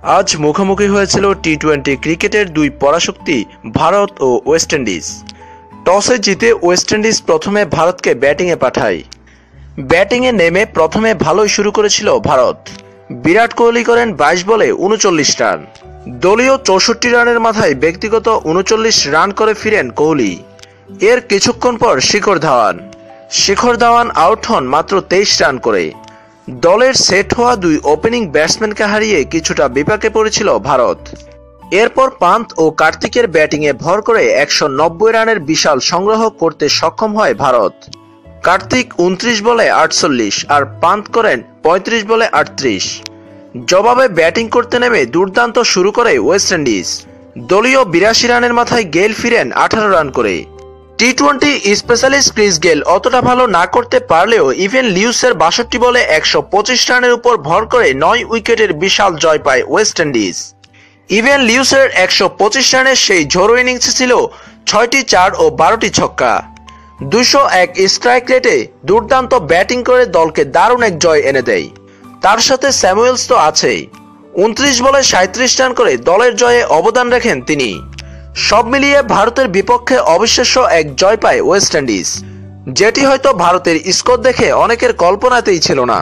আজ মুখোমুখি হয়েছিল টি-20 ক্রিকেটের দুই পরাশক্তি ভারত ও ওয়েস্ট ইন্ডিজ। টসে জিতে ওয়েস্ট ইন্ডিজ প্রথমে ভারতকে ব্যাটিংয়ে পাঠায়। ব্যাটিংয়ে নেমে প্রথমে ভালোই শুরু করেছিল ভারত। বিরাট কোহলি করেন 22 বলে 39 রান। দলীয় 64 রানের মাথায় ব্যক্তিগত 39 রান করে ফিরেন কোহলি। এর কিছুক্ষণ পর শিখর ধাওয়ান আউট হন মাত্র 23 রান করে। দলের সেট হওয়া দুই ওপেনিং ব্যাটসম্যানকে হারিয়ে কিছুটা বিপাকে পড়েছিল ভারত। এরপর পান্ত ও কার্তিকের ব্যাটিংয়ে ভর করে 190 রানের বিশাল সংগ্রহ করতে সক্ষম হয় ভারত। কার্তিক 29 বলে 48 আর পান্ত করেন 35 বলে 38। জবাবে ব্যাটিং করতে নেমে দুর্দান্ত শুরু করে ওয়েস্ট ইন্ডিজ। দলীয় 82 রানের মাথায় গেইল ফিরেন 18 রান করে। টি-20 স্পেশালিস্ট ক্রিস গেইল অতটা ভালো না করতে পারলেও ইভেন লিউসের 62 বলে 125 রানের উপর ভর করে 9 উইকেটের বিশাল জয় পায় ওয়েস্ট ইন্ডিজ। ইভেন লিউসের 125 রানের সেই ঝোড়ো ইনিংসে ছিল 6টি 4 ও 12টি ছক্কা। 201 স্ট্রাইক রেটে দুর্দান্ত ব্যাটিং করে দলকে দারুণ এক জয় এনে দেয়। তার সাথে স্যামুয়েলস তো আছেই। 29 বলে 37 রান করে দলের জয়ে অবদান রাখেন তিনি। সব মিলিয়ে ভারতের বিপক্ষে অবিশ্বাস্য এক জয় পায় ওয়েস্ট ইন্ডিজ, যেটি হয়তো ভারতের স্কোর দেখে অনেকের কল্পনাতেই ছিল না।